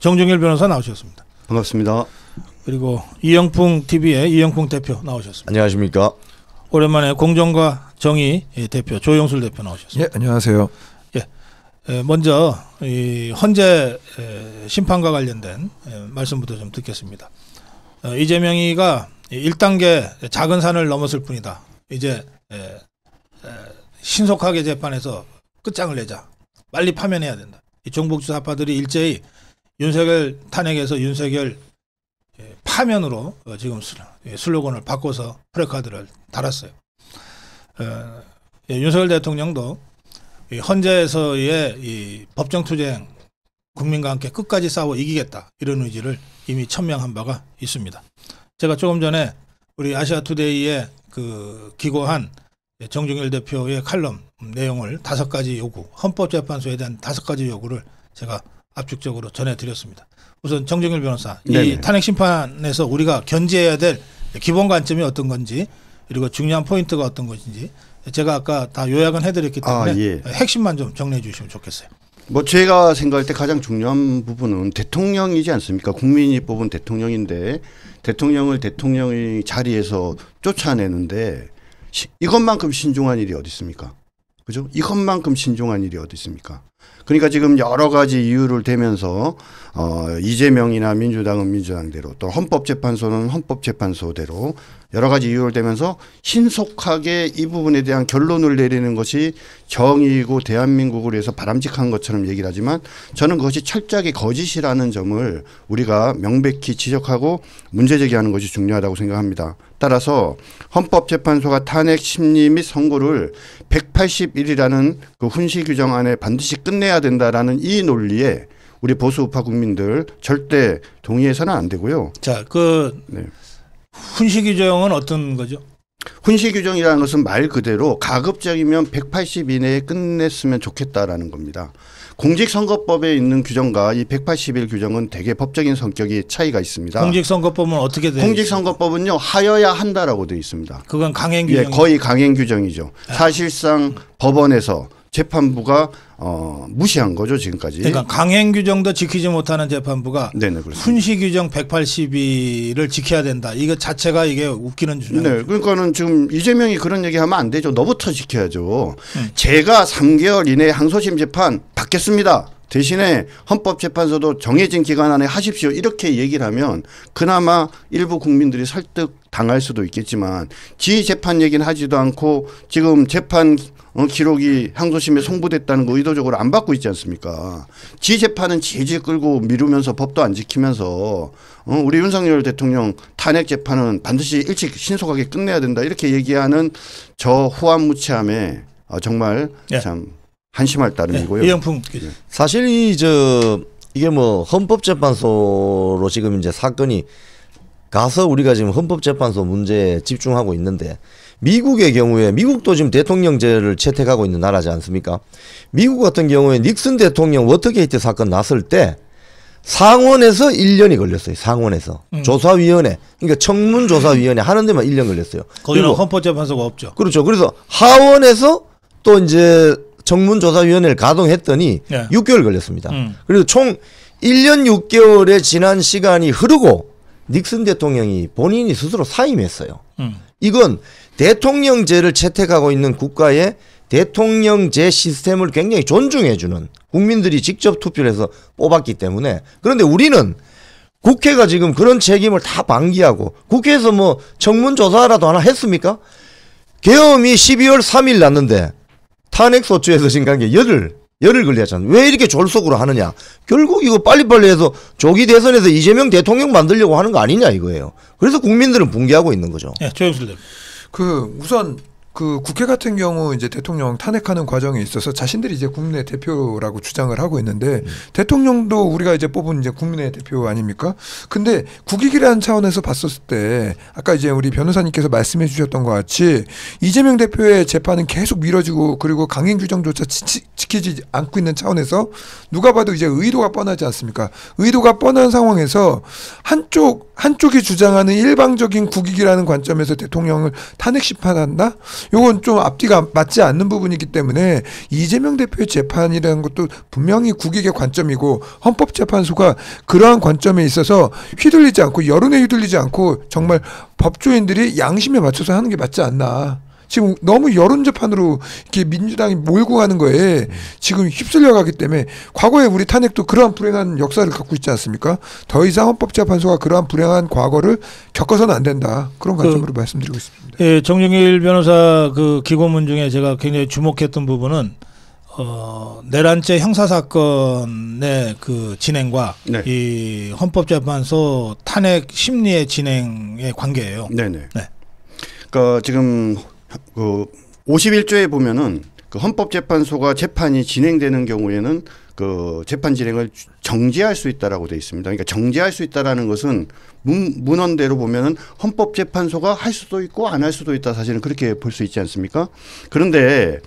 정종일 변호사 나오셨습니다. 반갑습니다. 그리고 이영풍 TV의 이영풍 대표 나오셨습니다. 안녕하십니까. 오랜만에 공정과 정의 대표 조영술 대표 나오셨습니다. 예, 안녕하세요. 예, 먼저 이 헌재 심판과 관련된 말씀부터 좀 듣겠습니다. 이재명이가 1단계 작은 산을 넘었을 뿐이다. 이제 신속하게 재판해서 끝장을 내자. 빨리 파면해야 된다. 이 종북주사파들이 일제히 윤석열 탄핵에서 윤석열 파면으로 지금 슬로건을 바꿔서 프래카드를 달았어요. 윤석열 대통령도 이 헌재에서의 이 법정투쟁 국민과 함께 끝까지 싸워 이기겠다 이런 의지를 이미 천명한 바가 있습니다. 제가 조금 전에 우리 아시아투데이에 그 기고한 정종일 대표의 칼럼 내용을 5가지 요구, 헌법재판소에 대한 5가지 요구를 제가 압축적으로 전해드렸습니다. 우선 정종일 변호사, 네네. 이 탄핵 심판에서 우리가 견지해야 될 기본 관점이 어떤 건지, 그리고 중요한 포인트가 어떤 것인지 제가 아까 다 요약은 해드렸기 때문에 예. 핵심만 좀 정리해 주시면 좋겠어요. 뭐 제가 생각할 때 가장 중요한 부분은 대통령이지 않습니까? 국민이 뽑은 대통령인데 대통령을 대통령의 자리에서 쫓아내는데 이것만큼 신중한 일이 어디 있습니까? 그죠? 이것만큼 신중한 일이 어디 있습니까? 그러니까 지금 여러 가지 이유를 대면서 이재명이나 민주당은 민주당대로 또 헌법재판소는 헌법재판소대로 여러 가지 이유를 대면서 신속하게 이 부분에 대한 결론을 내리는 것이 정의이고 대한민국을 위해서 바람직한 것처럼 얘기를 하지만 저는 그것이 철저하게 거짓이라는 점을 우리가 명백히 지적하고 문제제기하는 것이 중요하다고 생각합니다. 따라서 헌법재판소가 탄핵 심리 및 선고를 181이라는 그 훈시 규정 안에 반드시 끝내야 된다라는 이 논리에 우리 보수 우파 국민들 절대 동의해서는 안 되고요. 자, 네. 훈시 규정은 어떤 거죠? 훈시 규정이라는 것은 말 그대로 가급적이면 180 이내에 끝냈으면 좋겠다라는 겁니다. 공직선거법에 있는 규정과 이 180일 규정은 되게 법적인 성격이 차이가 있습니다. 공직선거법은 어떻게 되어 공직선거법은요 하여야 한다라고 되어 있습니다. 그건 강행 규정. 예, 거의 강행 규정이죠. 사실상 법원에서 재판부가 무시한 거죠 지금까지. 그러니까 강행 규정도 지키지 못하는 재판부가 네네, 그렇습니다. 훈시 규정 180일을 지켜야 된다. 이거 자체가 이게 웃기는 주장이죠. 네, 그러니까는 지금 이재명이 그런 얘기하면 안 되죠. 너부터 지켜야죠. 제가 3개월 이내에 항소심 재판 받겠습니다. 대신에 헌법재판소도 정해진 기간 안에 하십시오. 이렇게 얘기를 하면 그나마 일부 국민들이 설득 당할 수도 있겠지만 지 재판 얘기는 하지도 않고 지금 재판 기록이 항소심에 송부됐다는 거 의도적으로 안 받고 있지 않습니까? 지 재판은 질질 끌고 미루면서 법도 안 지키면서 우리 윤석열 대통령 탄핵 재판은 반드시 일찍 신속하게 끝내야 된다 이렇게 얘기하는 저 후한무치함에 정말 예. 참 한심할 따름이고요. 이영풍 사실 이게 뭐 헌법재판소로 지금 이제 사건이 가서 우리가 지금 헌법재판소 문제에 집중하고 있는데 미국의 경우에 미국도 지금 대통령제를 채택하고 있는 나라지 않습니까? 미국 같은 경우에 닉슨 대통령 워터게이트 사건 났을 때 상원에서 1년이 걸렸어요. 상원에서. 조사위원회. 그러니까 청문조사위원회 하는 데만 1년 걸렸어요. 거기는 헌법재판소가 없죠. 그렇죠. 그래서 하원에서 또 이제 청문조사위원회를 가동했더니 네. 6개월 걸렸습니다. 그래서 총 1년 6개월의 지난 시간이 흐르고 닉슨 대통령이 본인이 스스로 사임했어요. 이건 대통령제를 채택하고 있는 국가의 대통령제 시스템을 굉장히 존중해주는 국민들이 직접 투표를 해서 뽑았기 때문에 그런데 우리는 국회가 지금 그런 책임을 다 방기하고 국회에서 뭐 청문조사라도 하나 했습니까? 계엄이 12월 3일 났는데 탄핵소추에서 지금 간 게 열흘 걸렸잖아요. 왜 이렇게 졸속으로 하느냐. 결국 이거 빨리빨리 해서 조기 대선에서 이재명 대통령 만들려고 하는 거 아니냐 이거예요. 그래서 국민들은 붕괴하고 있는 거죠. 네, 조영술 대표. 우선 국회 같은 경우 이제 대통령 탄핵하는 과정에 있어서 자신들이 이제 국민의 대표라고 주장을 하고 있는데 대통령도 우리가 이제 뽑은 이제 국민의 대표 아닙니까? 근데 국익이라는 차원에서 봤었을 때 아까 이제 우리 변호사님께서 말씀해 주셨던 것 같이 이재명 대표의 재판은 계속 미뤄지고 그리고 강행 규정조차 지키지 않고 있는 차원에서 누가 봐도 이제 의도가 뻔하지 않습니까? 의도가 뻔한 상황에서 한쪽이 주장하는 일방적인 국익이라는 관점에서 대통령을 탄핵 심판한다? 요건 좀 앞뒤가 맞지 않는 부분이기 때문에 이재명 대표의 재판이라는 것도 분명히 국익의 관점이고 헌법재판소가 그러한 관점에 있어서 휘둘리지 않고 여론에 휘둘리지 않고 정말 법조인들이 양심에 맞춰서 하는 게 맞지 않나. 지금 너무 여론 재판으로 이렇게 민주당이 몰고 가는 거에 지금 휩쓸려 가기 때문에 과거에 우리 탄핵도 그러한 불행한 역사를 갖고 있지 않습니까? 더 이상 헌법재판소가 그러한 불행한 과거를 겪어서는 안 된다. 그런 관점으로 말씀드리고 있습니다. 예, 정준길 변호사 그 기고문 중에 제가 굉장히 주목했던 부분은 내란죄 형사 사건의 그 진행과 네. 이 헌법재판소 탄핵 심리의 진행의 관계예요. 네네. 네. 그러니까 지금 그 51조에 보면은 그 헌법재판소가 재판이 진행되는 경우에는 그 재판 진행을 정지할 수 있다라고 돼 있습니다. 그러니까 정지할 수 있다라는 것은 문헌대로 보면은 헌법재판소가 할 수도 있고 안 할 수도 있다, 사실은 그렇게 볼 수 있지 않습니까? 그런데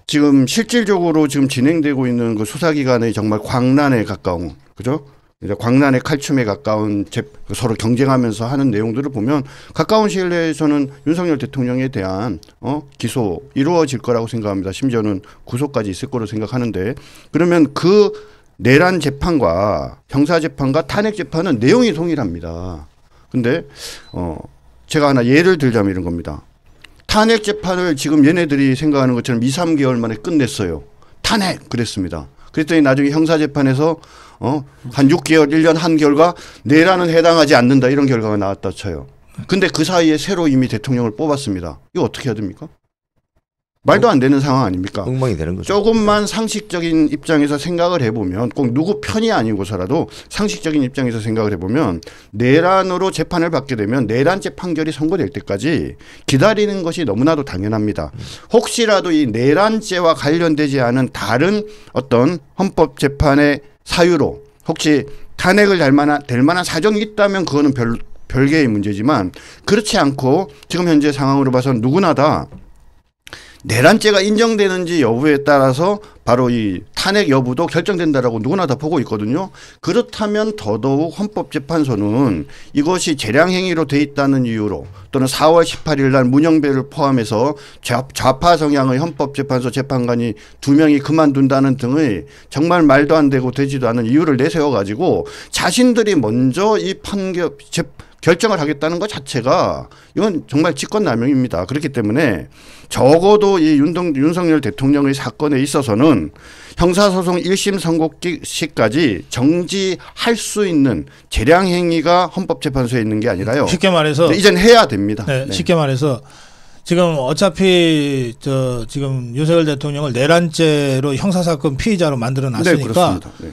지금 실질적으로 지금 진행되고 있는 그 수사기관의 정말 광란에 가까운, 그죠? 광란의 칼춤에 가까운 서로 경쟁하면서 하는 내용들을 보면 가까운 시일 내에서는 윤석열 대통령에 대한 기소 이루어질 거라고 생각합니다. 심지어는 구속까지 있을 거로 생각하는데, 그러면 그 내란 재판과 형사 재판과 탄핵 재판은 내용이 동일합니다. 근데 제가 하나 예를 들자면 이런 겁니다. 탄핵 재판을 지금 얘네들이 생각하는 것처럼 2, 3개월 만에 끝냈어요. 탄핵 그랬습니다. 그랬더니 나중에 형사 재판에서 한 6개월, 1년 한 결과 내란은 해당하지 않는다, 이런 결과가 나왔다 쳐요. 근데 그 사이에 새로 이미 대통령을 뽑았습니다. 이거 어떻게 해야 됩니까? 말도 안 되는 상황 아닙니까? 엉망이 되는 거죠. 조금만 상식적인 입장에서 생각을 해보면, 꼭 누구 편이 아니고서라도 상식적인 입장에서 생각을 해보면 내란으로 재판을 받게 되면 내란죄 판결이 선고될 때까지 기다리는 것이 너무나도 당연합니다. 혹시라도 이 내란죄와 관련되지 않은 다른 어떤 헌법재판의 사유로 혹시 탄핵을 될 만한 사정이 있다면 그거는 별개의 문제지만, 그렇지 않고 지금 현재 상황으로 봐서는 누구나 다 내란죄가 인정되는지 여부에 따라서 바로 이 탄핵 여부도 결정된다라고 누구나 다 보고 있거든요. 그렇다면 더더욱 헌법재판소는 이것이 재량행위로 돼 있다는 이유로, 또는 4월 18일 날 문영배를 포함해서 좌파 성향의 헌법재판소 재판관이 2명이 그만둔다는 등의 정말 말도 안 되고 되지도 않은 이유를 내세워 가지고 자신들이 먼저 이 결정을 하겠다는 것 자체가 이건 정말 직권남용입니다. 그렇기 때문에 적어도 이 윤석열 대통령의 사건에 있어서는 형사소송 1심 선고 시까지 정지할 수 있는 재량행위가 헌법재판소에 있는 게 아니라요. 쉽게 말해서 이젠 해야 됩니다. 네, 네. 쉽게 말해서 지금 어차피 지금 윤석열 대통령을 내란죄로 형사사건 피의자로 만들어 놨으니까 네, 그렇습니다. 네.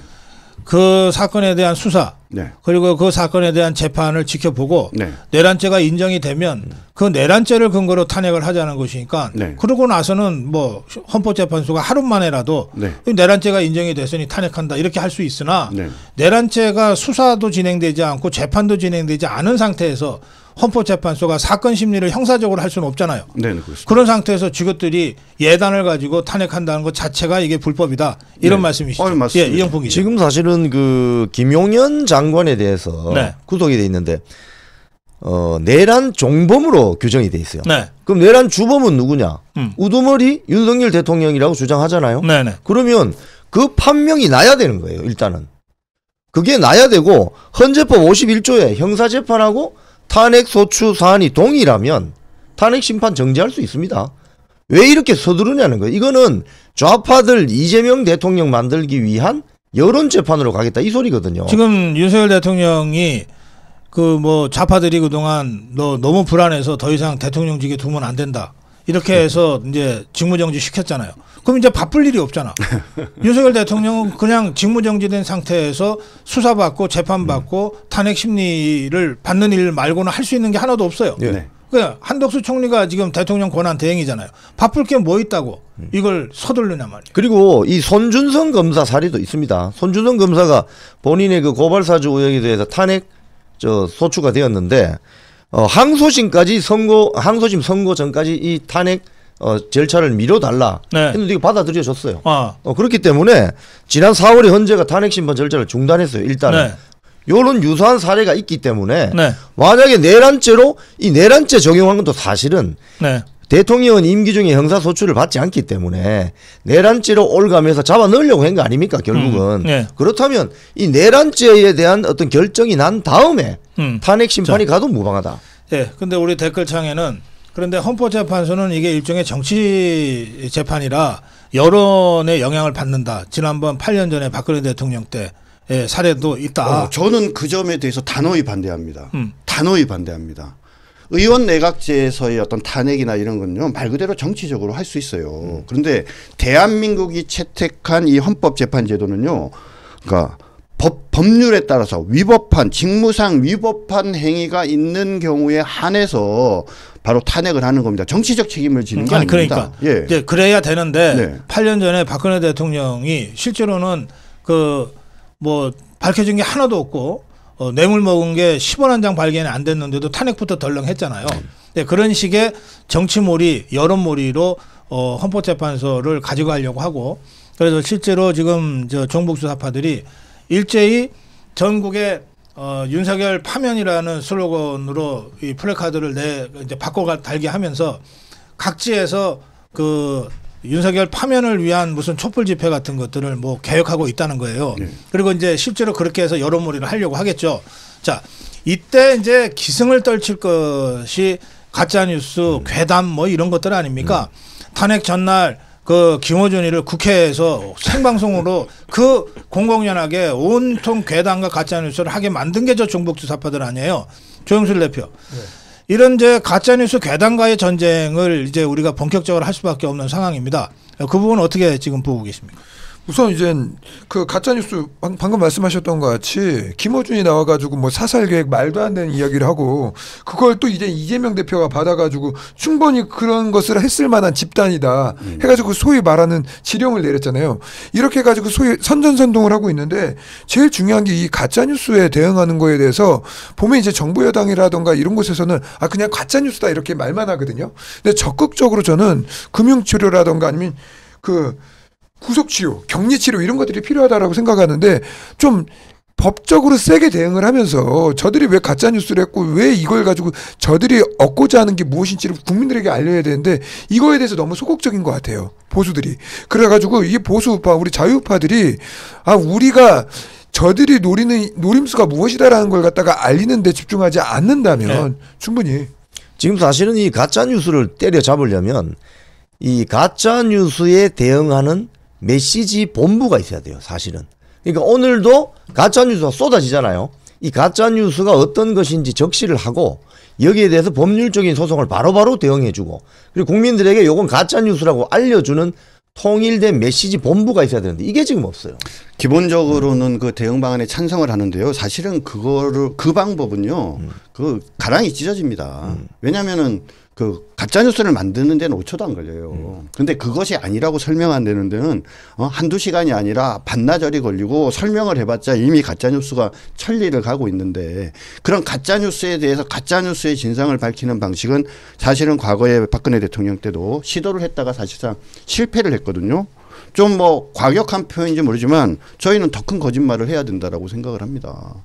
그 사건에 대한 수사, 네. 그리고 그 사건에 대한 재판을 지켜보고 네. 내란죄가 인정이 되면 그 내란죄를 근거로 탄핵을 하자는 것이니까 네. 그러고 나서는 뭐 헌법재판소가 하루 만에라도 네. 내란죄가 인정이 됐으니 탄핵한다 이렇게 할 수 있으나 네. 내란죄가 수사도 진행되지 않고 재판도 진행되지 않은 상태에서 헌법재판소가 사건 심리를 형사적으로 할 수는 없잖아요. 네, 그렇습니다. 그런 상태에서 지것들이 예단을 가지고 탄핵한다는 것 자체가 이게 불법이다. 이런 네. 말씀이시죠. 맞습니다. 예, 이영풍 기자. 지금 사실은 그 김용현 장관에 대해서 네. 구속이 돼 있는데 내란 종범으로 규정이 돼 있어요. 네. 그럼 내란 주범은 누구냐? 우두머리 윤석열 대통령이라고 주장하잖아요. 네네. 그러면 그 판명이 나야 되는 거예요. 일단은 그게 나야 되고, 헌재법 51조에 형사재판하고 탄핵소추 사안이 동일하면 탄핵 심판 정지할 수 있습니다. 왜 이렇게 서두르냐는 거예요. 이거는 좌파들 이재명 대통령 만들기 위한 여론 재판으로 가겠다 이 소리거든요. 지금 윤석열 대통령이 그 뭐 좌파들이 그동안 너 너무 불안해서 더 이상 대통령직에 두면 안 된다. 이렇게 해서 이제 직무정지 시켰잖아요. 그럼 이제 바쁠 일이 없잖아. 윤석열 대통령은 그냥 직무정지된 상태에서 수사받고 재판받고 탄핵 심리를 받는 일 말고는 할 수 있는 게 하나도 없어요. 네. 그러니까 한덕수 총리가 지금 대통령 권한 대행이잖아요. 바쁠 게 뭐 있다고 이걸 서둘르냐 말이에요. 그리고 이 손준성 검사 사례도 있습니다. 손준성 검사가 본인의 그 고발사주 의혹에 대해서 탄핵 소추가 되었는데 항소심 선고 전까지 이 탄핵 절차를 미뤄달라 네. 했는데 이거 받아들여졌어요. 아. 그렇기 때문에 지난 4월에 헌재가 탄핵 심판 절차를 중단했어요. 일단은. 네. 요런 유사한 사례가 있기 때문에 네. 만약에 내란죄로 이 내란죄 적용한 것도 사실은 네. 대통령은 임기 중에 형사소출을 받지 않기 때문에 내란죄로 올가면서 잡아 넣으려고 한 거 아닙니까 결국은. 네. 그렇다면 이 내란죄에 대한 어떤 결정이 난 다음에 탄핵 심판이 가도 무방하다. 예. 근데 우리 댓글창에는 그런데 헌법재판소는 이게 일종의 정치 재판이라 여론의 영향을 받는다. 지난번 8년 전에 박근혜 대통령 때 사례도 있다. 저는 그 점에 대해서 단호히 반대합니다. 단호히 반대합니다. 의원 내각제에서의 어떤 탄핵이나 이런 건요 말 그대로 정치적으로 할 수 있어요. 그런데 대한민국이 채택한 이 헌법재판제도는요, 그러니까 법률에 따라서 위법한 직무상 위법한 행위가 있는 경우에 한해서 바로 탄핵을 하는 겁니다. 정치적 책임을 지는 게 아닙니다. 그러니까 이제 그래야 되는데 네. 8년 전에 박근혜 대통령이 실제로는 그 뭐 밝혀진 게 하나도 없고 뇌물 먹은 게 10원 한 장 발견이 안 됐는데도 탄핵부터 덜렁했잖아요. 네, 그런 식의 정치몰이, 여론몰이로 헌법재판소를 가져가려고 하고, 그래서 실제로 지금 저 종북수사파들이 일제히 전국에 윤석열 파면이라는 슬로건으로 이 플래카드를 이제 바꿔 달게 하면서 각지에서 그 윤석열 파면을 위한 무슨 촛불 집회 같은 것들을 뭐 계획하고 있다는 거예요. 그리고 이제 실제로 그렇게 해서 여론몰이를 하려고 하겠죠. 자, 이때 이제 기승을 떨칠 것이 가짜뉴스, 괴담 뭐 이런 것들 아닙니까? 탄핵 전날 그 김어준이를 국회에서 생방송으로 그 공공연하게 온통 괴담과 가짜뉴스를 하게 만든 게 저 종북주사파들 아니에요. 조영술 대표. 네. 이런 이제 가짜뉴스 괴담과의 전쟁을 이제 우리가 본격적으로 할 수밖에 없는 상황입니다. 그 부분 어떻게 지금 보고 계십니까? 우선 이제 그 가짜뉴스 방금 말씀하셨던 것 같이 김어준이 나와가지고 뭐 사살 계획 말도 안 되는 이야기를 하고 그걸 또 이제 이재명 대표가 받아가지고 충분히 그런 것을 했을 만한 집단이다 해가지고 소위 말하는 지령을 내렸잖아요. 이렇게 해가지고 소위 선전선동을 하고 있는데 제일 중요한 게 이 가짜뉴스에 대응하는 거에 대해서 보면 이제 정부 여당이라던가 이런 곳에서는 아 그냥 가짜뉴스다 이렇게 말만 하거든요. 근데 적극적으로 저는 금융치료라던가 아니면 그 구속치료, 격리치료 이런 것들이 필요하다라고 생각하는데 좀 법적으로 세게 대응을 하면서 저들이 왜 가짜뉴스를 했고 왜 이걸 가지고 저들이 얻고자 하는 게 무엇인지를 국민들에게 알려야 되는데 이거에 대해서 너무 소극적인 것 같아요. 보수들이. 그래가지고 이 보수우파, 우리 자유우파들이 아 우리가 저들이 노리는 노림수가 무엇이다라는 걸 갖다가 알리는 데 집중하지 않는다면 충분히. 지금 사실은 이 가짜뉴스를 때려잡으려면 이 가짜뉴스에 대응하는 메시지 본부가 있어야 돼요, 사실은. 그러니까 오늘도 가짜뉴스가 쏟아지잖아요. 이 가짜뉴스가 어떤 것인지 적시를 하고 여기에 대해서 법률적인 소송을 바로바로 대응해주고 그리고 국민들에게 이건 가짜뉴스라고 알려주는 통일된 메시지 본부가 있어야 되는데 이게 지금 없어요. 기본적으로는 그 대응 방안에 찬성을 하는데요. 사실은 그 방법은요. 그 가랑이 찢어집니다. 왜냐하면은 그 가짜뉴스를 만드는 데는 5초도 안 걸려요. 그런데 그것이 아니라고 설명 안 되는 데는 한두 시간이 아니라 반나절이 걸리고 설명을 해봤자 이미 가짜뉴스가 천리를 가고 있는데 그런 가짜뉴스에 대해서 가짜뉴스의 진상을 밝히는 방식은 사실은 과거에 박근혜 대통령 때도 시도를 했다가 사실상 실패를 했거든요. 좀 뭐 과격한 표현인지 모르지만 저희는 더 큰 거짓말을 해야 된다라고 생각을 합니다.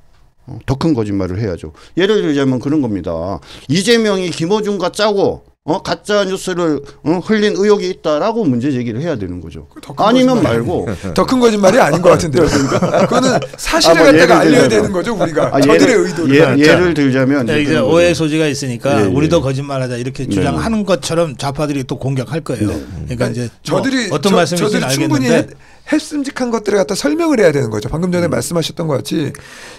더 큰 거짓말을 해야죠. 예를 들자면 그런 겁니다. 이재명이 김어준과 짜고 가짜 뉴스를 흘린 의혹이 있다라고 문제 제기를 해야 되는 거죠. 아니면 말고 더 큰 거짓말이 아닌 것 같은데요. 그거는 사실을 갖다가 알려야 되는 거죠. 우리가 저들의 의도를. 예를 들자면 이제 오해 소지가 있으니까 예. 우리도 거짓말하자 이렇게 주장하는 것처럼 좌파들이 또 공격할 거예요. 그러니까 이제 저들이 어떤 말씀인지는 알겠는데 했음직한 것들을 갖다 설명을 해야 되는 거죠. 방금 전에 말씀하셨던 것 같이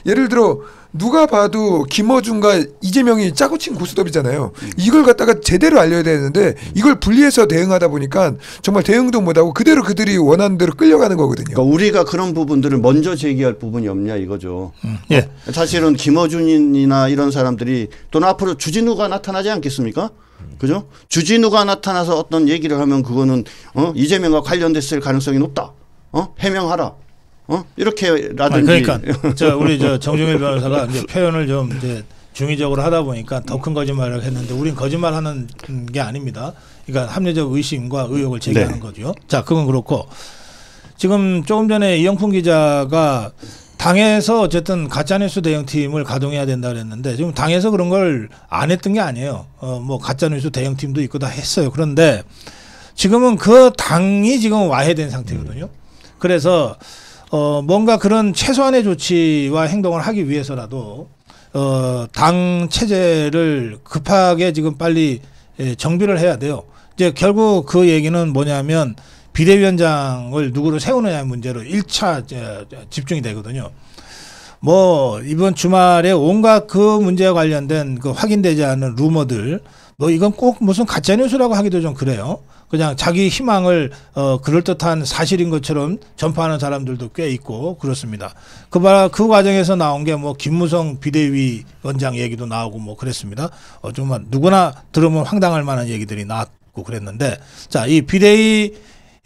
예를 들어 누가 봐도 김어준과 이재명이 짜고 친 고스톱이잖아요. 이걸 갖다가 제대로 알려야 되는데 이걸 분리해서 대응하다 보니까 정말 대응도 못하고 그대로 그들이 원하는 대로 끌려가는 거거든요. 그러니까 우리가 그런 부분들을 먼저 제기할 부분이 없냐 이거죠. 예. 사실은 김어준이나 이런 사람들이 또는 앞으로 주진우가 나타나지 않겠습니까? 그죠? 주진우가 나타나서 어떤 얘기를 하면 그거는 이재명과 관련됐을 가능성이 높다. 해명하라. 이렇게라든지. 그러니까 우리 정중일 변호사가 이제 표현을 좀 이제 중의적으로 하다 보니까 더 큰 거짓말을 했는데 우린 거짓말하는 게 아닙니다. 그러니까 합리적 의심과 의혹을 제기하는 거죠. 자, 그건 그렇고 지금 조금 전에 이영풍 기자가 당에서 어쨌든 가짜뉴스 대응팀을 가동해야 된다 그랬는데 지금 당에서 그런 걸 안 했던 게 아니에요. 뭐 가짜뉴스 대응팀도 있고 다 했어요. 그런데 지금은 그 당이 지금 와해된 상태거든요. 그래서 뭔가 그런 최소한의 조치와 행동을 하기 위해서라도 당 체제를 급하게 지금 빨리 정비를 해야 돼요. 이제 결국 그 얘기는 뭐냐면 비대위원장을 누구로 세우느냐의 문제로 1차 집중이 되거든요. 뭐 이번 주말에 온갖 그 문제와 관련된 그 확인되지 않은 루머들, 뭐 이건 꼭 무슨 가짜 뉴스라고 하기도 좀 그래요. 그냥 자기 희망을 그럴듯한 사실인 것처럼 전파하는 사람들도 꽤 있고 그렇습니다. 그 과정에서 나온 게 뭐 김무성 비대위 원장 얘기도 나오고 뭐 그랬습니다. 정말 누구나 들으면 황당할 만한 얘기들이 나왔고 그랬는데, 자, 이 비대위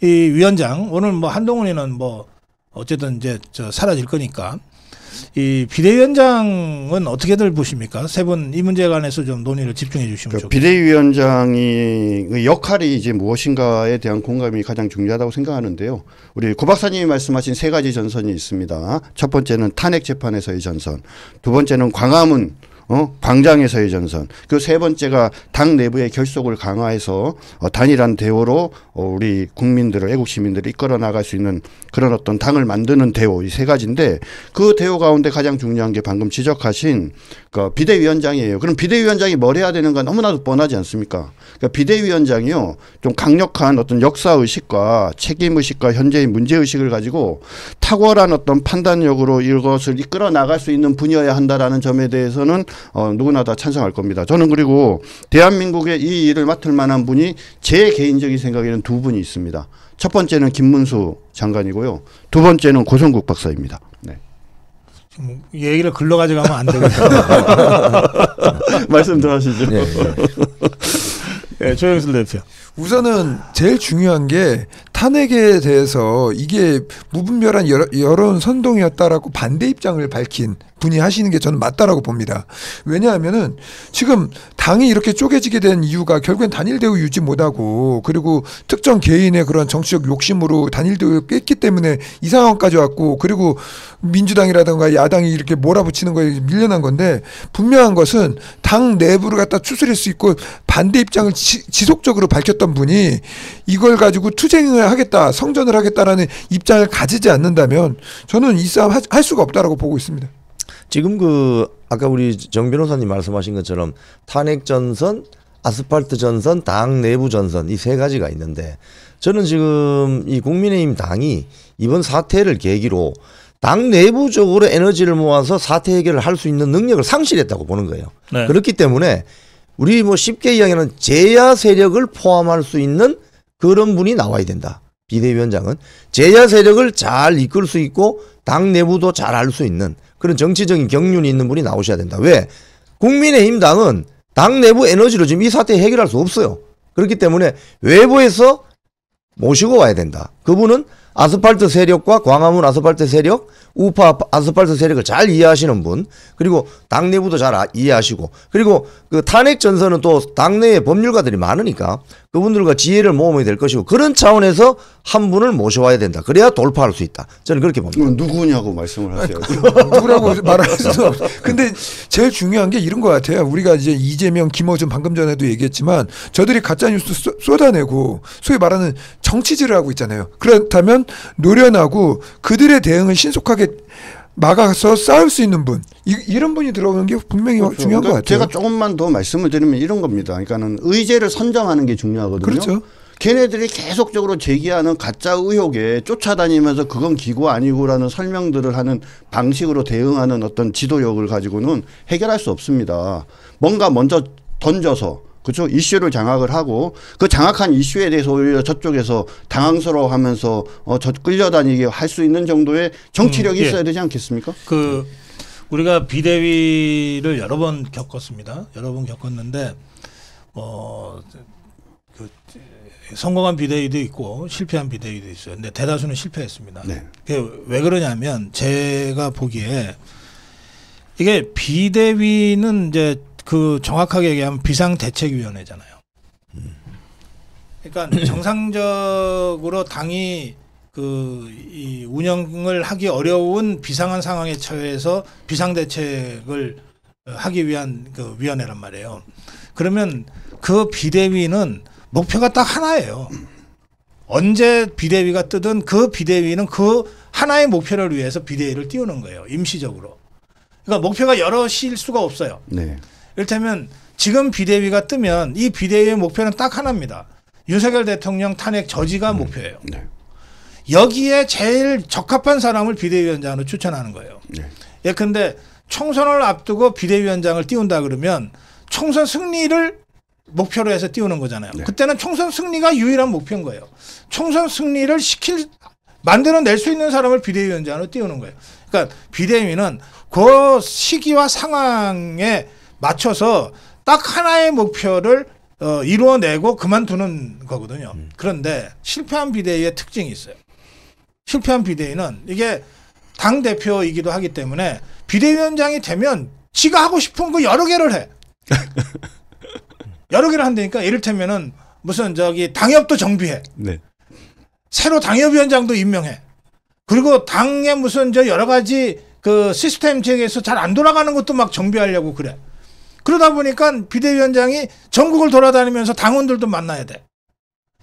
위원장 오늘 뭐 한동훈이는 뭐 어쨌든 이제 사라질 거니까 이 비대위원장은 어떻게들 보십니까? 세 분 이 문제에 관해서 좀 논의를 집중해 주시면 좋겠습니다. 비대위원장이 역할이 이제 무엇인가에 대한 공감이 가장 중요하다고 생각하는데요. 우리 고 박사님이 말씀하신 세 가지 전선이 있습니다. 첫 번째는 탄핵 재판에서의 전선, 두 번째는 광화문 광장에서의 전선, 그 세 번째가 당 내부의 결속을 강화해서 단일한 대오로 우리 국민들을, 애국 시민들을 이끌어 나갈 수 있는 그런 어떤 당을 만드는 대오, 이 세 가지인데 그 대오 가운데 가장 중요한 게 방금 지적하신 그 비대위원장이에요. 그럼 비대위원장이 뭘 해야 되는가 너무나도 뻔하지 않습니까? 그러니까 비대위원장이요, 좀 강력한 어떤 역사 의식과 책임 의식과 현재의 문제 의식을 가지고 탁월한 어떤 판단력으로 이것을 이끌어 나갈 수 있는 분이어야 한다라는 점에 대해서는 누구나 다 찬성할 겁니다. 저는 그리고 대한민국의 이 일을 맡을 만한 분이 제 개인적인 생각에는 두 분이 있습니다. 첫 번째는 김문수 장관이고요. 두 번째는 고성국 박사입니다. 네. 지금 얘기를 글로 가져가면 안 되거든요. 말씀 더 하시죠. 네. 네, 조영술 대표. 우선은 제일 중요한 게 탄핵에 대해서 이게 무분별한 여론 선동이었다라고 반대 입장을 밝힌 분이 하시는 게 저는 맞다라고 봅니다. 왜냐하면은 지금 당이 이렇게 쪼개지게 된 이유가 결국엔 단일 대우 유지 못하고, 그리고 특정 개인의 그런 정치적 욕심으로 단일 대우를 깼기 때문에 이 상황까지 왔고, 그리고 민주당이라든가 야당이 이렇게 몰아붙이는 거에 밀려난 건데, 분명한 것은 당 내부를 갖다 추스릴 수 있고 반대 입장을 지속적으로 밝혔던 분이 이걸 가지고 투쟁을 하겠다, 성전을 하겠다라는 입장을 가지지 않는다면 저는 이 싸움 할 수가 없다라고 보고 있습니다. 지금 아까 우리 정 변호사님 말씀하신 것처럼 탄핵 전선, 아스팔트 전선, 당 내부 전선, 이 세 가지가 있는데, 저는 지금 이 국민의힘 당이 이번 사태를 계기로 당 내부적으로 에너지를 모아서 사태 해결을 할 수 있는 능력을 상실했다고 보는 거예요. 네. 그렇기 때문에 우리 뭐 쉽게 이야기하는 제야 세력을 포함할 수 있는 그런 분이 나와야 된다. 비대위원장은 제야 세력을 잘 이끌 수 있고 당 내부도 잘 알 수 있는 그런 정치적인 경륜이 있는 분이 나오셔야 된다. 왜? 국민의힘 당은 당 내부 에너지로 지금 이 사태 해결할 수 없어요. 그렇기 때문에 외부에서 모시고 와야 된다. 그분은 아스팔트 세력과 광화문 아스팔트 세력, 우파 아스팔트 세력을 잘 이해하시는 분, 그리고 당 내부도 잘 이해하시고, 그리고 그 탄핵 전선은 또 당내에 법률가들이 많으니까 그분들과 지혜를 모으면 될 것이고, 그런 차원에서 한 분을 모셔와야 된다. 그래야 돌파할 수 있다. 저는 그렇게 봅니다. 누구냐고 말씀을 하세요. 누구라고 말할 수는 없어. 근데 제일 중요한 게 이런 것 같아요. 우리가 이제 이재명, 김어준 방금 전에도 얘기했지만 저들이 가짜뉴스 쏟아내고 소위 말하는 정치질을 하고 있잖아요. 그렇다면 노련하고 그들의 대응을 신속하게 막아서 싸울 수 있는 분, 이런 분이 들어오는 게 분명히 그렇죠. 중요한 것 같아요. 제가 조금만 더 말씀을 드리면 이런 겁니다. 그러니까는 의제를 선정하는 게 중요하거든요. 그렇죠. 걔네들이 계속적으로 제기하는 가짜 의혹에 쫓아다니면서 그건 기고 아니고라는 설명들을 하는 방식으로 대응하는 어떤 지도력을 가지고는 해결할 수 없습니다. 뭔가 먼저 던져서, 그렇죠? 이슈를 장악을 하고 그 장악한 이슈에 대해서 오히려 저쪽에서 당황스러워하면서 끌려다니게 할 수 있는 정도의 정치력이 있어야 되지 않겠습니까? 우리가 비대위를 여러 번 겪었습니다. 여러 번 겪었는데 성공한 비대위도 있고 실패한 비대위도 있어요. 근데 대다수는 실패했습니다. 네. 왜 그러냐면 제가 보기에 이게 비대위는 이제 정확하게 얘기하면 비상대책위원회잖아요. 그러니까 정상적으로 당이 이 운영을 하기 어려운 비상한 상황에 처해서 비상대책을 하기 위한 그 위원회란 말이에요. 그러면 그 비대위는 목표가 딱 하나예요. 언제 비대위가 뜨든 그 비대위는 그 하나의 목표를 위해서 비대위를 띄우는 거예요. 임시적으로. 그러니까 목표가 여럿일 수가 없어요. 네. 이를테면 지금 비대위가 뜨면 이 비대위의 목표는 딱 하나입니다. 윤석열 대통령 탄핵 저지가 목표예요. 네. 여기에 제일 적합한 사람을 비대위원장으로 추천하는 거예요. 네. 예컨대 총선을 앞두고 비대위원장을 띄운다 그러면 총선 승리를 목표로 해서 띄우는 거잖아요. 네. 그때는 총선 승리가 유일한 목표인 거예요. 총선 승리를 만들어낼 수 있는 사람을 비대위원장으로 띄우는 거예요. 그러니까 비대위는 그 시기와 상황에 맞춰서 딱 하나의 목표를 이루어내고 그만두는 거거든요. 그런데 실패한 비대위의 특징이 있어요. 실패한 비대위는 이게 당대표이기도 하기 때문에 비대위원장이 되면 지가 하고 싶은 거 여러 개를 해. 여러 개를 한다니까. 이를테면은 무슨 당협도 정비해. 네. 새로 당협위원장도 임명해. 그리고 당에 무슨 여러 가지 그 시스템 체계에서 잘 안 돌아가는 것도 막 정비하려고 그래. 그러다 보니까 비대위원장이 전국을 돌아다니면서 당원들도 만나야 돼.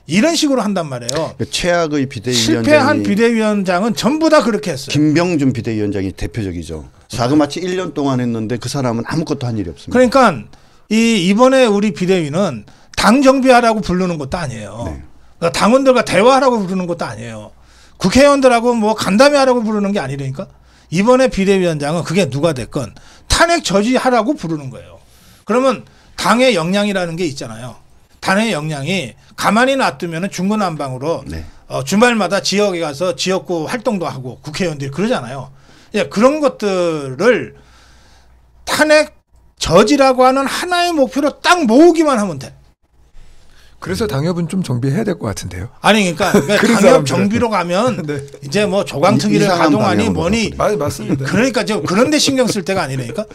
이런 식으로 한단 말이에요. 최악의 비대위원장이 실패한 비대위원장은 전부 다 그렇게 했어요. 김병준 비대위원장이 대표적이죠. 자그마치 1년 동안 했는데 그 사람은 아무것도 한 일이 없습니다. 그러니까 이번에 우리 비대위는 당 정비하라고 부르는 것도 아니에요. 네. 그러니까 당원들과 대화하라고 부르는 것도 아니에요. 국회의원들하고 뭐 간담회 하라고 부르는 게 아니라니까. 이번에 비대위원장은 그게 누가 됐건 탄핵 저지하라고 부르는 거예요. 그러면 당의 역량이라는 게 있잖아요. 당의 역량이 가만히 놔두면 중구난방으로 네. 주말마다 지역에 가서 지역구 활동도 하고 국회의원들이 그러잖아요. 예, 그런 것들을 탄핵 저지라고 하는 하나의 목표로 딱 모으기만 하면 돼. 그래서 당협은 좀 정비해야 될 것 같은데요. 아니 그러니까 당협 정비로 가면 네. 이제 뭐 조강특위를 이상한 가동하니 방향으로 뭐니 맞습니다. 그러니까 저 그런데 신경 쓸 때가 아니라니까.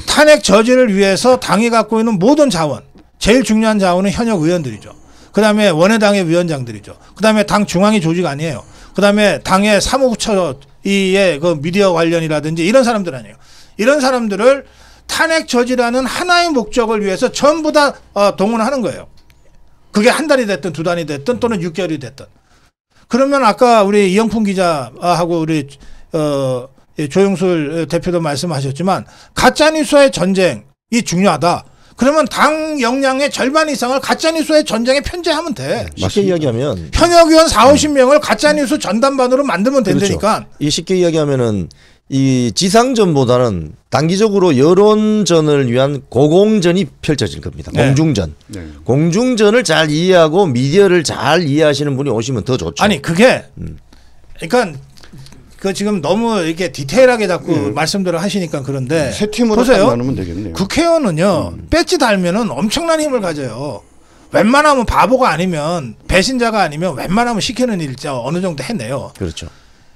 탄핵 저지를 위해서 당이 갖고 있는 모든 자원, 제일 중요한 자원은 현역 의원들이죠. 그다음에 원외당의 위원장들이죠. 그다음에 당 중앙위 조직 아니에요. 그다음에 당의 사무처의 그 미디어 관련이라든지 이런 사람들 아니에요. 이런 사람들을 탄핵 저지라는 하나의 목적을 위해서 전부 다 동원하는 거예요. 그게 한 달이 됐든 두 달이 됐든 또는 6개월이 됐든. 그러면 아까 우리 이영풍 기자하고 우리 조영술 대표도 말씀하셨지만 가짜뉴스와의 전쟁이 중요하다. 그러면 당 역량의 절반 이상을 가짜뉴스의 전쟁에 편제하면 돼. 쉽게 이야기하면 현역 의원 40~50명을 가짜뉴스 전담반으로 만들면 된다니까. 그렇죠. 이 쉽게 이야기하면은 이 지상전보다는 단기적으로 여론전을 위한 고공전이 펼쳐질 겁니다. 네. 공중전. 네. 공중전을 잘 이해하고 미디어를 잘 이해하시는 분이 오시면 더 좋죠. 아니 그게 그러니까 그 지금 너무 이렇게 디테일하게 자꾸 말씀들을 하시니까 그런데 세 팀으로 보세요. 나누면 되겠네요. 국회의원은요 배지 달면은 엄청난 힘을 가져요. 웬만하면 바보가 아니면 배신자가 아니면 웬만하면 시키는 일 어느 정도 해내요. 그렇죠.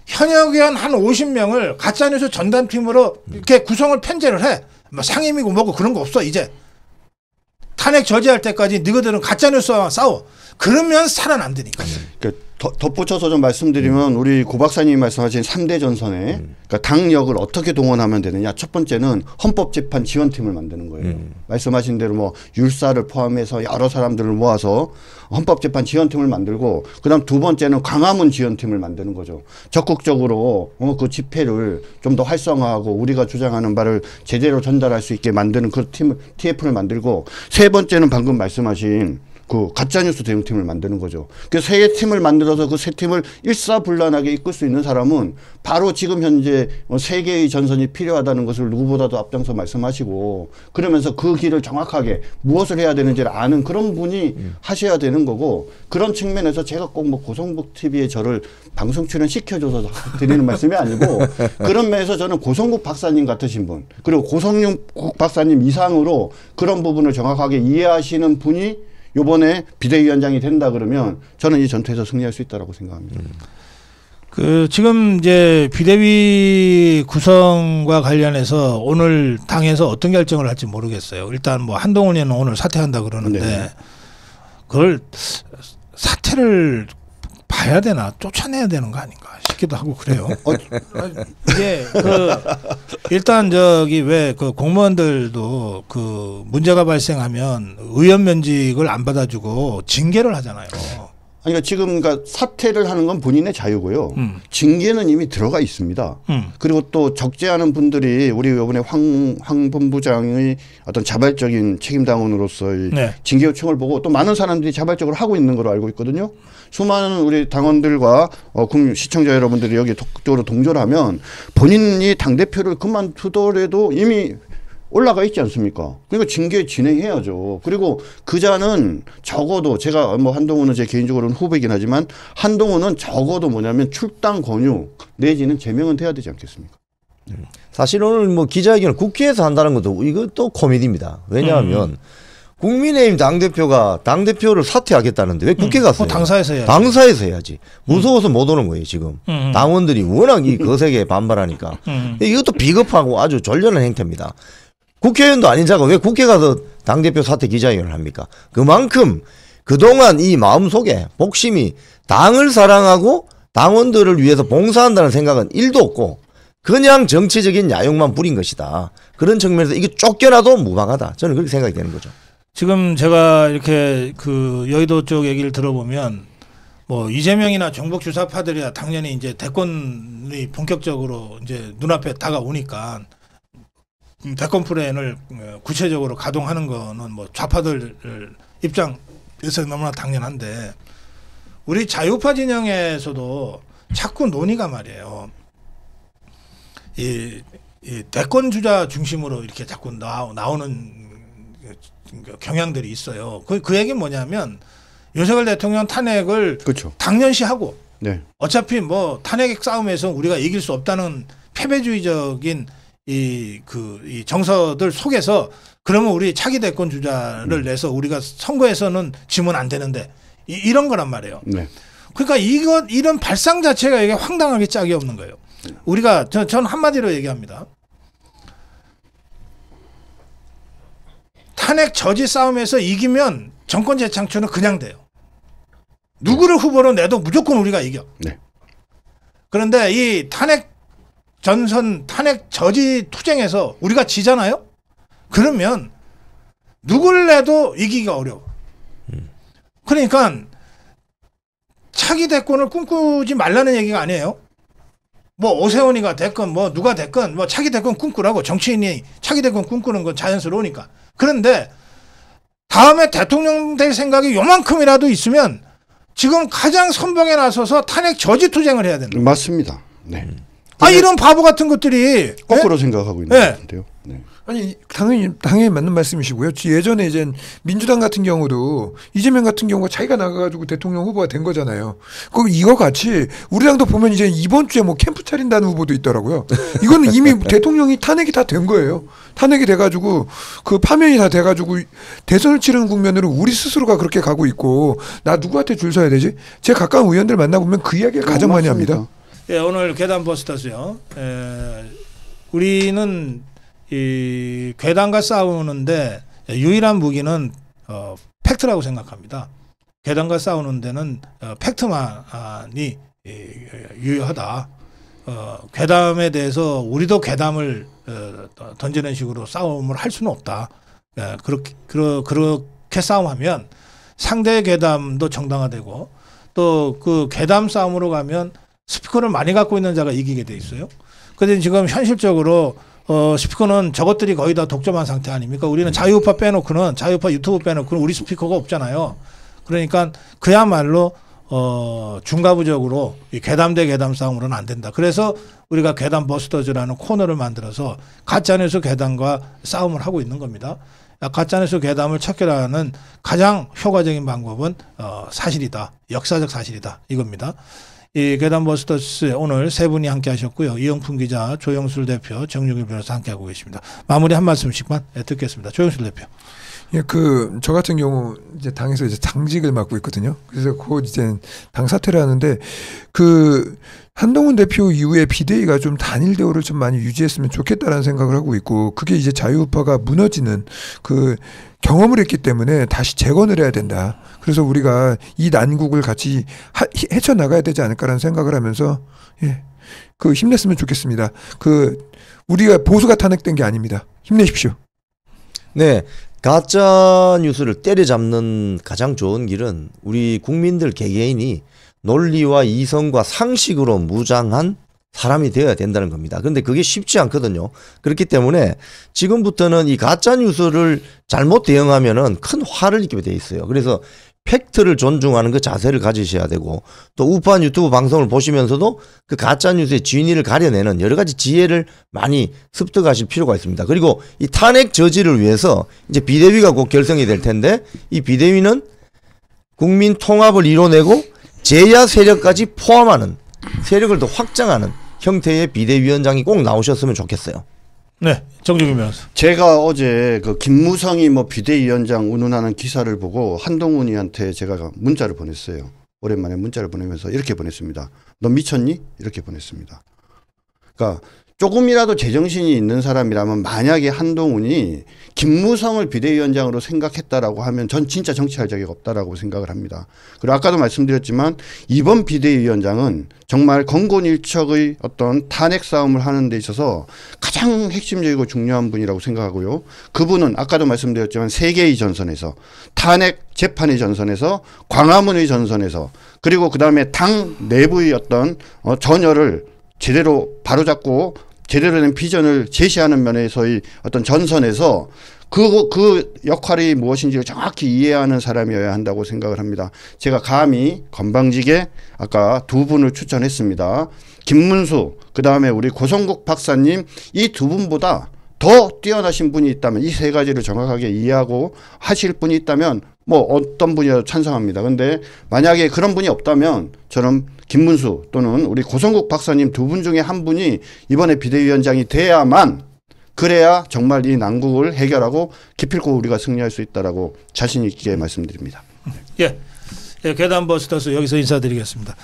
현역 의원 한 50명을 가짜뉴스 전담팀으로 이렇게 구성을 편제를 해. 뭐 상임이고 뭐고 그런 거 없어 이제. 탄핵 저지할 때까지 너희들은 가짜뉴스와 싸워. 그러면 살아남으니까. 그러니까 덧붙여서 좀 말씀드리면 우리 고 박사님이 말씀하신 3대 전선에 그러니까 당력을 어떻게 동원하면 되느냐. 첫 번째는 헌법재판 지원팀을 만드는 거예요. 말씀하신 대로 뭐 율사를 포함해서 여러 사람들을 모아서 헌법재판 지원팀을 만들고 그다음 두 번째는 광화문 지원팀을 만드는 거죠. 적극적으로 그 집회를 좀 더 활성화하고 우리가 주장하는 바를 제대로 전달할 수 있게 만드는 그 TF를 만들고 세 번째는 방금 말씀하신 그 가짜뉴스 대응팀을 만드는 거죠. 그 세 팀을 만들어서 그 세 팀을 일사불란하게 이끌 수 있는 사람은 바로 지금 현재 세계의 전선이 필요하다는 것을 누구보다도 앞장서 말씀하시고 그러면서 그 길을 정확하게 무엇을 해야 되는지를 아는 그런 분이 하셔야 되는 거고 그런 측면에서 제가 꼭 뭐 고성국 TV에 저를 방송 출연 시켜줘서 드리는 말씀이 아니고 그런 면에서 저는 고성국 박사님 같으신 분 그리고 고성국 박사님 이상으로 그런 부분을 정확하게 이해하시는 분이 이번에 비대위원장이 된다 그러면 저는 이 전투에서 승리할 수 있다라고 생각합니다. 그 지금 이제 비대위 구성과 관련해서 오늘 당에서 어떤 결정을 할지 모르겠어요. 일단 뭐 한동훈 의원은 오늘 사퇴한다 그러는데 네. 그걸 사퇴를 가야 되나 쫓아내야 되는 거 아닌가 싶기도 하고 그래요. 이게 일단 저기 왜 그 공무원들도 그 문제가 발생하면 의원 면직을 안 받아주고 징계를 하잖아요. 그러니까 지금 그러니까 사퇴를 하는 건 본인의 자유고요. 징계는 이미 들어가 있습니다. 그리고 또 적지 않은 분들이 우리 이번에 황 본부장의 어떤 자발적인 책임당원으로서의 네. 징계 요청을 보고 또 많은 사람들이 자발적으로 하고 있는 걸로 알고 있거든요. 수많은 우리 당원들과 시청자 여러분들이 여기 적극적으로 동조를 하면 본인이 당대표를 그만두더라도 이미 올라가 있지 않습니까? 그러니까 징계 진행해야죠. 그리고 그자는 적어도 제가 뭐 한동훈은 제 개인적으로는 후배이긴 하지만 한동훈은 적어도 뭐냐면 출당 권유 내지는 제명은 돼야 되지 않겠습니까? 사실 오늘 뭐 기자회견을 국회에서 한다는 것도 이것도 코미디입니다. 왜냐하면 국민의힘 당대표가 당대표를 사퇴하겠다는데 왜 국회 갔어요? 당사에서 해야지. 당사에서 해야지. 무서워서 못 오는 거예요 지금. 당원들이 워낙 이 거세게 반발하니까. 이것도 비겁하고 아주 졸렬한 행태입니다. 국회의원도 아닌 자가 왜 국회 가서 당대표 사퇴 기자회견을 합니까? 그만큼 그동안 이 마음속에 복심이 당을 사랑하고 당원들을 위해서 봉사한다는 생각은 1도 없고 그냥 정치적인 야욕만 부린 것이다. 그런 측면에서 이게 쫓겨나도 무방하다. 저는 그렇게 생각이 되는 거죠. 지금 제가 이렇게 그 여의도 쪽 얘기를 들어보면 뭐 이재명이나 정복 주사파들이야 당연히 이제 대권이 본격적으로 이제 눈앞에 다가오니까 대권 플랜을 구체적으로 가동하는 거는 뭐 좌파들 입장에서 너무나 당연한데 우리 자유파 진영에서도 자꾸 논의가 말이에요. 이 대권 주자 중심으로 이렇게 자꾸 나오는 경향들이 있어요. 그 얘기는 뭐냐면 윤석열 대통령 탄핵을 그렇죠. 당연시하고 네. 어차피 뭐 탄핵 싸움에서 우리가 이길 수 없다는 패배주의적인 이 정서들 속에서 그러면 우리 차기 대권 주자를 내서 우리가 선거에서는 지면 안 되는데 이런 거란 말이에요. 네. 그러니까 이런 발상 자체가 이게 황당하게 짝이 없는 거예요. 우리가 전 한마디로 얘기합니다. 탄핵 저지 싸움에서 이기면 정권 재창출은 그냥 돼요. 누구를 후보로 내도 무조건 우리가 이겨. 네. 그런데 이 탄핵 저지 투쟁에서 우리가 지잖아요? 그러면 누구를 내도 이기기가 어려워. 그러니까 차기 대권을 꿈꾸지 말라는 얘기가 아니에요. 뭐 오세훈이가 됐건 뭐 누가 됐건 뭐 차기 대권 꿈꾸라고 정치인이 차기 대권 꿈꾸는 건 자연스러우니까. 그런데 다음에 대통령 될 생각이 요만큼이라도 있으면 지금 가장 선봉에 나서서 탄핵 저지 투쟁을 해야 된다. 맞습니다. 네. 이런 바보 같은 것들이 거꾸로 생각하고 있는 것 같은데요. 네. 아니 당연히 맞는 말씀이시고요. 예전에 이제 민주당 같은 경우도 이재명 같은 경우가 자기가 나가가지고 대통령 후보가 된 거잖아요. 이거 같이 우리 당도 보면 이제 이번 주에 뭐 캠프 차린다는 후보도 있더라고요. 이거는 이미 대통령이 탄핵이 다 된 거예요. 탄핵이 돼가지고 그 파면이 다 돼가지고 대선을 치르는 국면으로 우리 스스로가 그렇게 가고 있고 나 누구한테 줄 서야 되지? 제 가까운 의원들 만나보면 그 이야기를 가장 많이 합니다. 예, 오늘 괴담 버스터스요. 우리는 이 괴담과 싸우는데 유일한 무기는 팩트라고 생각합니다. 괴담과 싸우는 데는 팩트만이 유효하다. 괴담에 대해서 우리도 괴담을 던지는 식으로 싸움을 할 수는 없다. 그렇게 싸움하면 상대의 괴담도 정당화되고 또 그 괴담 싸움으로 가면 스피커를 많이 갖고 있는 자가 이기게 돼 있어요. 그런데 지금 현실적으로 스피커는 저것들이 거의 다 독점한 상태 아닙니까? 우리는 자유우파 유튜브 빼놓고는 우리 스피커가 없잖아요. 그러니까 그야말로 중가부적으로 이 괴담 대 괴담 싸움으로는 안 된다. 그래서 우리가 괴담 버스터즈라는 코너를 만들어서 가짜뉴스 괴담과 싸움을 하고 있는 겁니다. 가짜뉴스 괴담을 척결하는 가장 효과적인 방법은 사실이다. 역사적 사실이다. 이겁니다. 이 괴담 버스터스 오늘 세 분이 함께 하셨고요. 이영풍 기자, 조영술 대표, 정유길 변호사 함께 하고 계십니다. 마무리 한 말씀씩만 듣겠습니다. 조영술 대표. 예, 저 같은 경우 이제 당에서 이제 당직을 맡고 있거든요. 그래서 곧 이제 당 사퇴를 하는데 한동훈 대표 이후에 비대위가 좀 단일 대우를 좀 많이 유지했으면 좋겠다라는 생각을 하고 있고 그게 이제 자유우파가 무너지는 경험을 했기 때문에 다시 재건을 해야 된다. 그래서 우리가 이 난국을 같이 헤쳐나가야 되지 않을까라는 생각을 하면서 예, 그 힘냈으면 좋겠습니다. 그 우리가 보수가 탄핵된 게 아닙니다. 힘내십시오. 네, 가짜 뉴스를 때려잡는 가장 좋은 길은 우리 국민들 개개인이 논리와 이성과 상식으로 무장한 사람이 되어야 된다는 겁니다. 그런데 그게 쉽지 않거든요. 그렇기 때문에 지금부터는 이 가짜 뉴스를 잘못 대응하면은 큰 화를 입게 돼 있어요. 그래서 팩트를 존중하는 그 자세를 가지셔야 되고, 또 우파 유튜브 방송을 보시면서도 그 가짜 뉴스의 진위를 가려내는 여러 가지 지혜를 많이 습득하실 필요가 있습니다. 그리고 이 탄핵 저지를 위해서 이제 비대위가 곧 결성이 될 텐데, 이 비대위는 국민 통합을 이뤄내고 제야 세력까지 포함하는, 세력을 더 확장하는 형태의 비대위원장이 꼭 나오셨으면 좋겠어요. 네, 정준희 변호사. 제가 어제 그 김무성이 뭐 비대위원장 운운하는 기사를 보고 한동훈이한테 제가 문자를 보냈어요. 오랜만에 문자를 보내면서 이렇게 보냈습니다. 너 미쳤니? 이렇게 보냈습니다. 그러니까 조금이라도 제정신이 있는 사람이라면 만약에 한동훈이 김무성을 비대위원장으로 생각했다라고 하면 전 진짜 정치할 자격 없다라고 생각을 합니다. 그리고 아까도 말씀드렸지만 이번 비대위원장은 정말 건곤일척의 어떤 탄핵 싸움을 하는 데 있어서 가장 핵심적이고 중요한 분이라고 생각하고요. 그분은 아까도 말씀드렸지만 세 개의 전선에서, 탄핵 재판의 전선에서, 광화문의 전선에서, 그리고 그다음에 당 내부의 어떤 전열을 제대로 바로잡고 제대로 된 비전을 제시하는 면에서의 어떤 전선에서 그 역할이 무엇인지를 정확히 이해하는 사람이어야 한다고 생각을 합니다. 제가 감히 건방지게 아까 두 분을 추천했습니다. 김문수, 그 다음에 우리 고성국 박사님, 이 두 분보다 더 뛰어나신 분이 있다면, 이 세 가지를 정확하게 이해하고 하실 분이 있다면 뭐 어떤 분이라도 찬성합니다. 근데 만약에 그런 분이 없다면 저는 김문수 또는 우리 고성국 박사님 두 분 중에 한 분이 이번에 비대위원장이 돼야만, 그래야 정말 이 난국을 해결하고 기필코 우리가 승리할 수 있다라고 자신 있게 말씀드립니다. 예, 계단 버스터스 여기서 인사드리겠습니다.